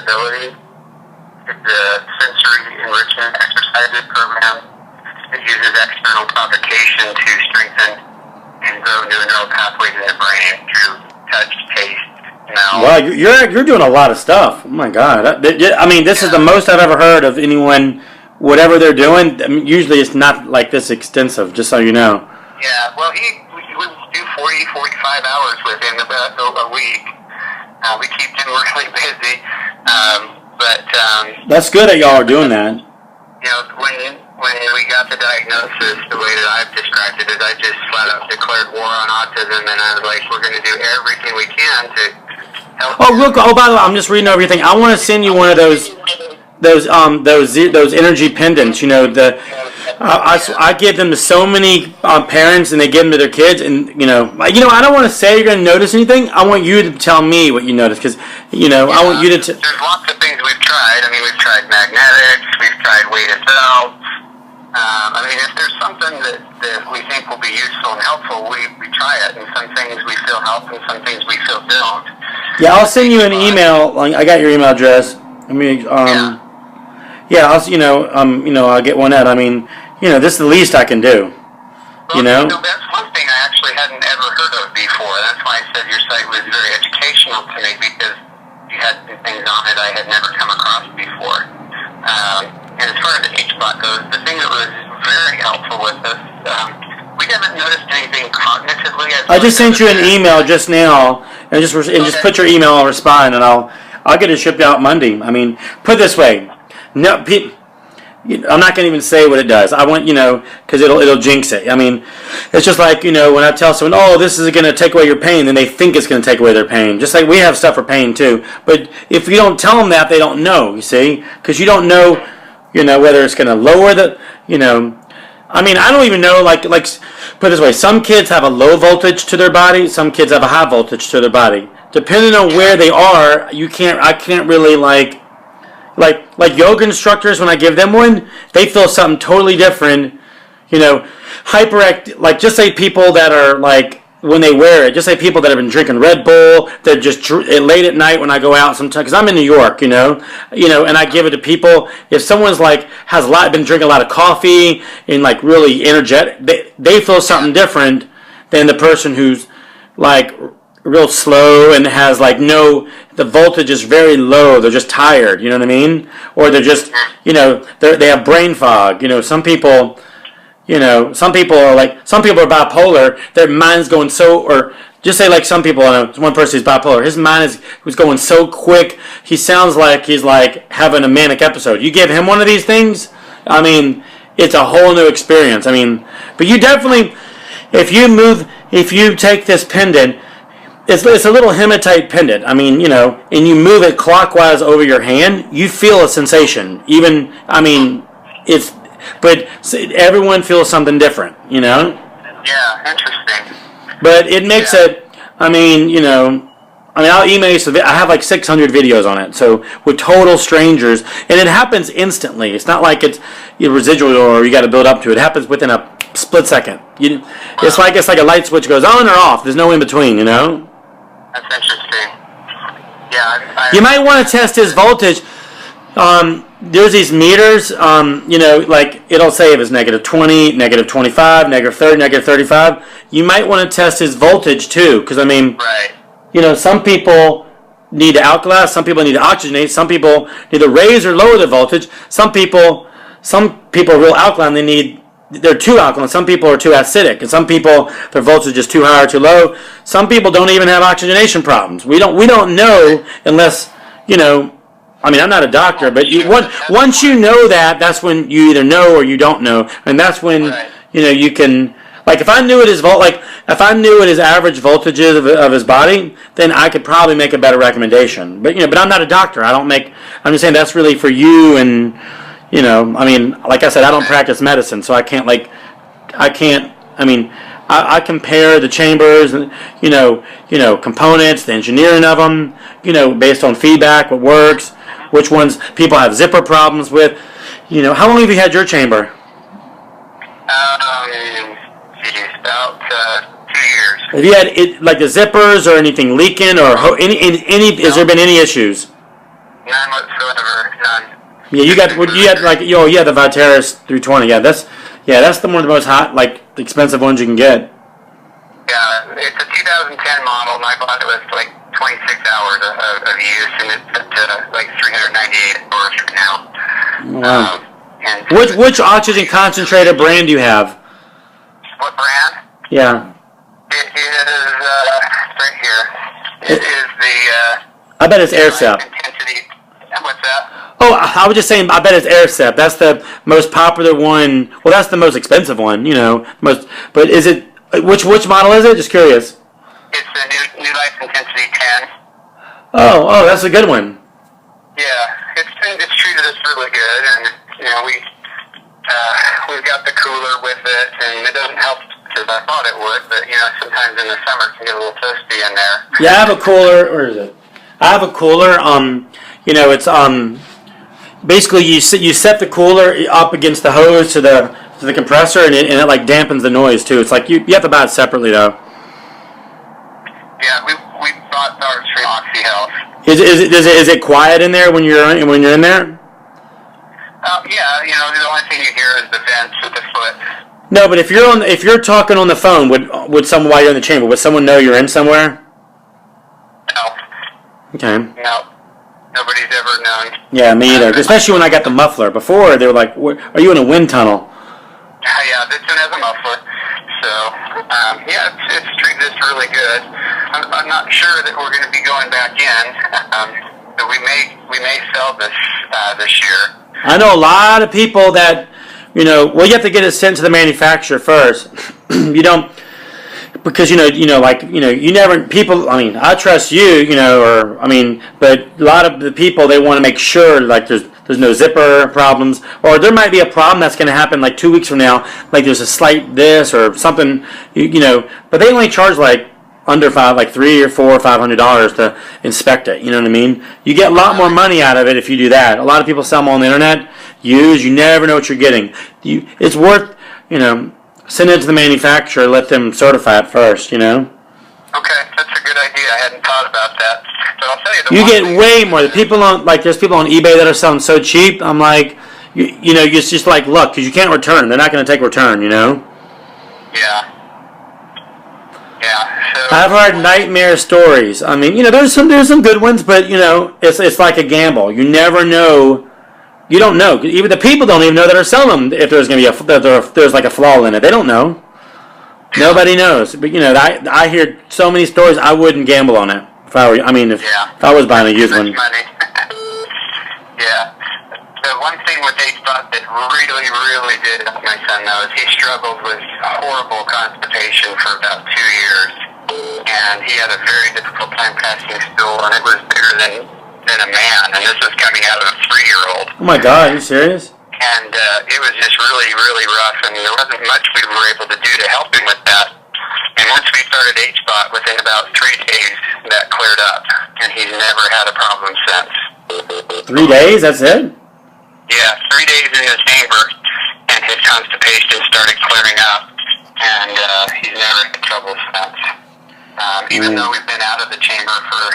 disability. It's a sensory enrichment exercises program. It uses external provocation to strengthen and grow new neural pathways in the brain through touch, taste, smell. Wow, you're doing a lot of stuff. Oh my God! I mean, this is the most I've ever heard of anyone. Whatever they're doing, I mean, usually it's not like this extensive. Just so you know. Yeah, well, we would do 40, 45 hours with him a week. We keep him really busy, but that's good that y'all are doing that. You know, when we got the diagnosis, the way that I've described it is I just flat out declared war on autism, and I was like, we're going to do everything we can to help. Oh, by the way, I'm just reading everything. I want to send you one of those energy pendants. You know, I give them to so many parents, and they give them to their kids. And I don't want to say you're going to notice anything. I want you to tell me what you notice, because I want you to. There's lots of things we've tried. I mean, we've tried magnetics. We've tried weighted belts. I mean, if there's something that we think will be useful and helpful, we try it. And some things we feel help, and some things we feel don't. Yeah, I'll send you an email. I got your email address. I mean, I'll get one out. I mean, this is the least I can do. Well, that's one thing I actually hadn't ever heard of before. That's why I said your site was very educational to me, because you had some things on it I had never come across before. And as far as the H-Bot goes, the thing that was very helpful with us, we haven't noticed anything cognitively. I just sent you an email just now, and just put your email, I'll respond, and I'll get it shipped out Monday. I mean, put it this way, no, I'm not going to even say what it does. I want, because it'll jinx it. I mean, it's just like, when I tell someone, oh, this is going to take away your pain, then they think it's going to take away their pain. Just like we have stuff for pain too. But if you don't tell them that, they don't know, you see? Because you don't know, whether it's going to lower the, I mean, I don't even know, like, put it this way, some kids have a low voltage to their body, some kids have a high voltage to their body. Depending on where they are, I can't really, like yoga instructors, when I give them one, they feel something totally different, hyperactive, like, just say people that are, like, when they wear it, just say people that have been drinking Red Bull, that just late at night when I go out sometimes, because I'm in New York, and I give it to people. If someone's like been drinking a lot of coffee and like really energetic, they feel something different than the person who's like real slow and has like the voltage is very low. They're just tired, you know what I mean? Or they're just, they have brain fog. Some people are bipolar, their mind's going or just say like some people, one person who's bipolar, his mind was going so quick, he sounds like he's like having a manic episode. You give him one of these things, I mean, it's a whole new experience. I mean, but you definitely, if you take this pendant, it's a little hematite pendant. I mean, and you move it clockwise over your hand, you feel a sensation. Even, I mean, but everyone feels something different, Yeah, interesting. But it makes it, I'll email you I have like 600 videos on it, so with total strangers, and it happens instantly. It's not like it's residual or you got to build up to it. It happens within a split second. It's like a light switch goes on or off. There's no in between, That's interesting. Yeah. You might want to test his voltage. There's these meters, like it'll say if it's negative 20, negative 25, negative 30, negative 35. You might want to test his voltage too, because right. Some people need to alkalize, some people need to oxygenate, some people need to raise or lower their voltage. Some people are real alkaline, they're too alkaline. Some people are too acidic, and some people their voltage is too high or too low. Some people don't even have oxygenation problems. We don't know unless I'm not a doctor, but once you know that, that's when you either know or you don't know, and that's when you can. Like if I knew what his average voltage is of his body, then I could probably make a better recommendation. But but I'm not a doctor. I'm just saying that's really for you, and like I said, I don't practice medicine, so I can't I compare the chambers and components, the engineering of them, based on feedback, what works, which ones people have zipper problems with. How long have you had your chamber? About 2 years. Have you had the zippers or anything leaking or has there been any issues? None whatsoever. None. Yeah, you had the Viteris 320. Yeah, that's the one of the most hot, like, expensive ones you can get. Yeah, it's a 2010 model, and I bought it with like 26 hours of use, and it's at like 398 hours right now. Wow. Which oxygen concentrator brand do you have? What brand? Yeah. It is right here. It is the. I bet it's AirSep. Intensity. What's that? Oh, I was just saying. I bet it's AirSep. That's the most popular one. Well, that's the most expensive one. You know, most. But is it which model is it? Just curious. It's the New Life Intensity 10. Oh, that's a good one. Yeah, it's treated us really good, and you know we've got the cooler with it, and it doesn't help as I thought it would, but you know sometimes in the summer it can get a little toasty in there. Yeah, I have a cooler. Where is it? I have a cooler. You know, it's basically you set the cooler up against the hose to the compressor, and it like dampens the noise too. It's like you have to buy it separately though. Yeah, we bought ours from Oxy Health. Is it quiet in there when you're in there? Yeah, you know the only thing you hear is the vents at the foot. No, but if you're talking on the phone, would someone while you're in the chamber, would someone know you're in somewhere? No. Okay. No. Nobody's ever known. Yeah, me either. Especially when I got the muffler. Before they were like, "Are you in a wind tunnel?" Yeah, this one has a muffler. So, yeah, it's treated us really good. I'm not sure that we're going to be going back in, but we may sell this year. I know a lot of people that, you have to get it sent to the manufacturer first. You don't, because you never people. I mean, I trust you, but a lot of the people, they want to make sure like there's no zipper problems, or there might be a problem that's going to happen like 2 weeks from now, like there's a slight this or something, but they only charge like under like $300 or $400 or $500 to inspect it. You know what I mean? You get a lot more money out of it if you do that. A lot of people sell them on the internet. You never know what you're getting. It's worth, send it to the manufacturer, let them certify it first. Okay, that's a good idea. I hadn't thought about that. But I'll tell you, you get way more. The people there's people on eBay that are selling so cheap. I'm like, it's just like luck because you can't return. They're not going to take return. Yeah. Yeah. So I've heard nightmare stories. I mean, there's some good ones, but it's like a gamble. You never know. You don't know. Even the people don't even know that are selling them if there's going to be there's like a flaw in it. They don't know. Nobody knows. But I hear so many stories. I wouldn't gamble on it if I were. If I was buying a used one. Money. Yeah. The one thing with H-Spot that really, really did help my son though is he struggled with horrible constipation for about 2 years, and he had a very difficult time passing stool, and it was bigger than a man, and this was coming out of a 3-year-old. Oh my God, are you serious? And it was just really, really rough, and there wasn't much we were able to do to help him with that. And once we started H-Spot, within about 3 days, that cleared up, and he's never had a problem since. 3 days? That's it? Yeah, 3 days in the chamber, and his constipation started clearing up, and he's never had trouble since. Even though we've been out of the chamber for,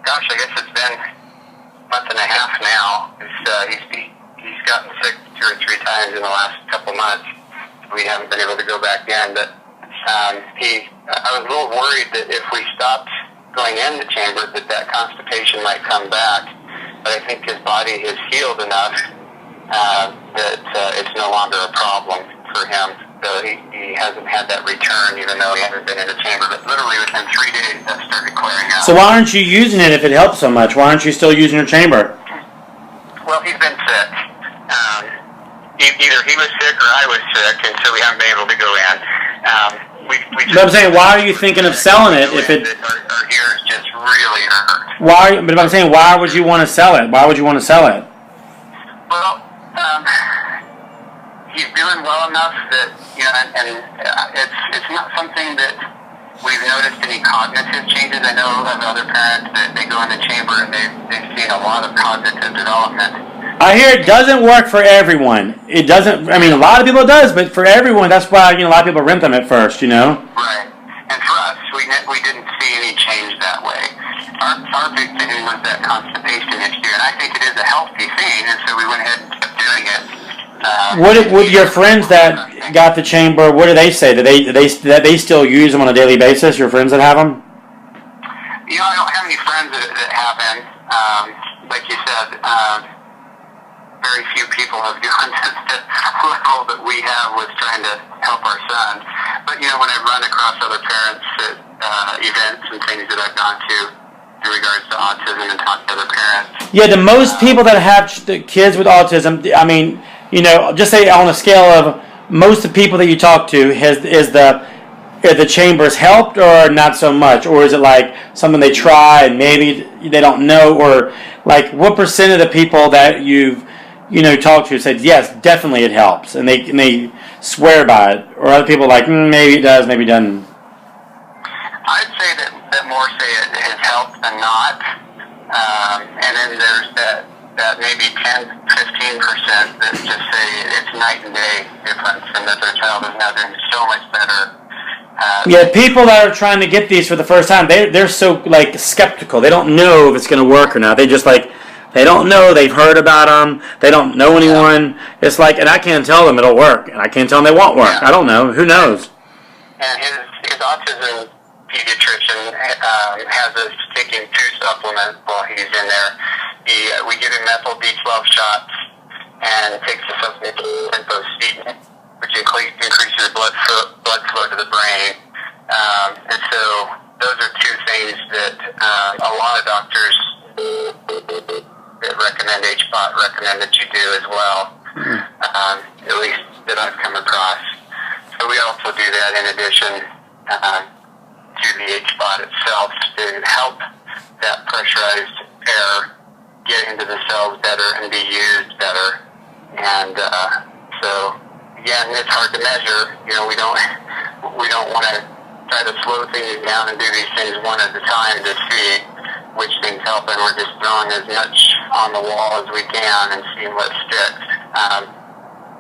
gosh, I guess it's been a month and a half now. He's gotten sick 2 or 3 times in the last couple months. We haven't been able to go back in, but I was a little worried that if we stopped going in the chamber, that constipation might come back. But I think his body has healed enough that it's no longer a problem for him. So he hasn't had that return, even though he hasn't been in the chamber. But literally within 3 days, that started clearing out. So why aren't you using it if it helps so much? Why aren't you still using your chamber? Well, he's been sick. Either he was sick or I was sick, and so we haven't been able to go in. But I'm saying, why are you thinking of selling it if it? Our ears just really hurt. But I'm saying, why would you want to sell it? Why would you want to sell it? Well, he's doing well enough that and it's not something that we've noticed any cognitive changes. I know of other parents that they go in the chamber and they've seen a lot of cognitive development. I hear it doesn't work for everyone. It doesn't. I mean, a lot of people it does, but for everyone, that's why a lot of people rent them at first. Right. And for us, we didn't see any change that way. our big thing was that constipation issue, and I think it is a healthy thing, and so we went ahead and kept doing it. What your friends that got the chamber? What do they say? Do they still use them on a daily basis? Your friends that have them? You know, I don't have any friends that have them. Like you said, very few people have gone to the level that we have with trying to help our son. But you know, when I run across other parents at events and things that I've gone to in regards to autism and talk to other parents. Yeah, the most people that have kids with autism, I mean, you know, just say on a scale of most of the people that you talk to, is the chambers helped or not so much, or is it like something they try and maybe they don't know, or like what percent of the people that you've talked to said yes, definitely it helps, and they swear by it, or other people like maybe it does, maybe it doesn't? I'd say that more say it has helped than not, and then there's that maybe 10-15% that just say it's night and day difference, and that their child is now doing so much better. Yeah, people that are trying to get these for the first time, they're so like skeptical. They don't know if it's going to work or not. They just like they don't know. They've heard about them. They don't know anyone. It's like, and I can't tell them it'll work, and I can't tell them they won't work. I don't know. Who knows? And his autism pediatrician has us taking 2 supplements while he's in there. We give him methyl B12 shots and takes a supplement lymphocytin, which increases blood flow to the brain. And so those are 2 things that a lot of doctors that recommend HBOT recommend that you do as well, at least that I've come across. So we also do that in addition to the HBOT itself to help that pressurized air get into the cells better and be used better. And so again, it's hard to measure. You know, we don't want to try to slow things down and do these things one at a time to see which things help, and we're just throwing as much on the wall as we can and seeing what sticks.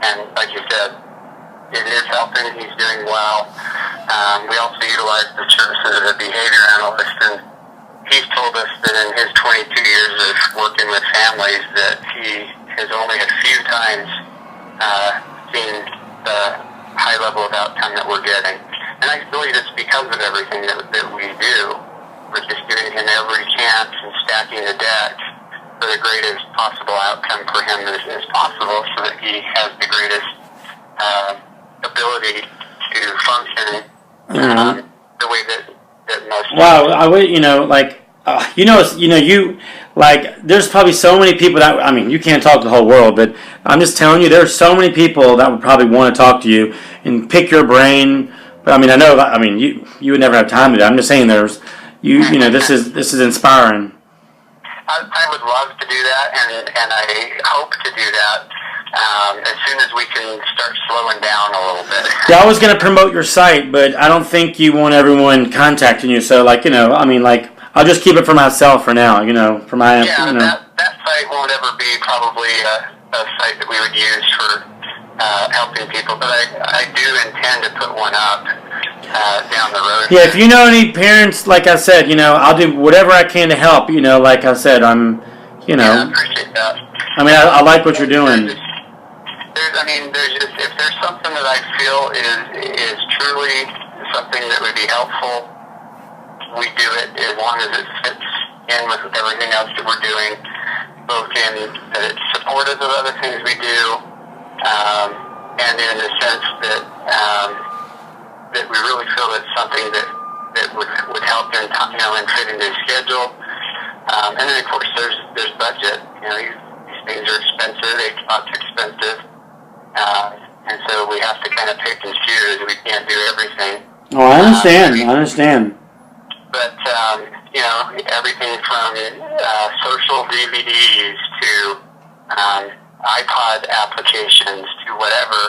And like you said, it is helping. He's doing well. We also utilize the services of a behavior analyst, and he's told us that in his 22 years of working with families that he has only a few times seen the high level of outcome that we're getting. And I believe it's because of everything that we do. We're just giving him every chance and stacking the deck for the greatest possible outcome for him as possible, so that he has the greatest ability to function the way that most. Wow, I would, there's probably so many people that, I mean, you can't talk to the whole world, but I'm just telling you, there's so many people that would probably want to talk to you and pick your brain. But I mean, you would never have time to do that. I'm just saying this is inspiring. I would love to do that, and I hope to do that as soon as we can start slowing down a little bit. Yeah, I was going to promote your site, but I don't think you want everyone contacting you. So, I'll just keep it for myself for now. For my that site won't ever be probably a site that we would use for helping people, but I do intend to put one up down the road. Yeah, if you know any parents, like I said, I'll do whatever I can to help. Like I said, I'm, Yeah, I appreciate that. I mean, I like what you're doing. If there's something that I feel is truly something that would be helpful, we do it as long as it fits in with everything else that we're doing, both in that it's supportive of other things we do, and in the sense that we really feel it's something that would help in fit into his schedule. And then of course there's budget. These things are expensive. HBOT's expensive. And so we have to kind of pick and choose. We can't do everything. Oh, I understand. But, everything from social DVDs to iPod applications to whatever,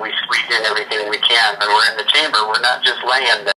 we squeeze in everything we can. When we're in the chamber, we're not just laying there.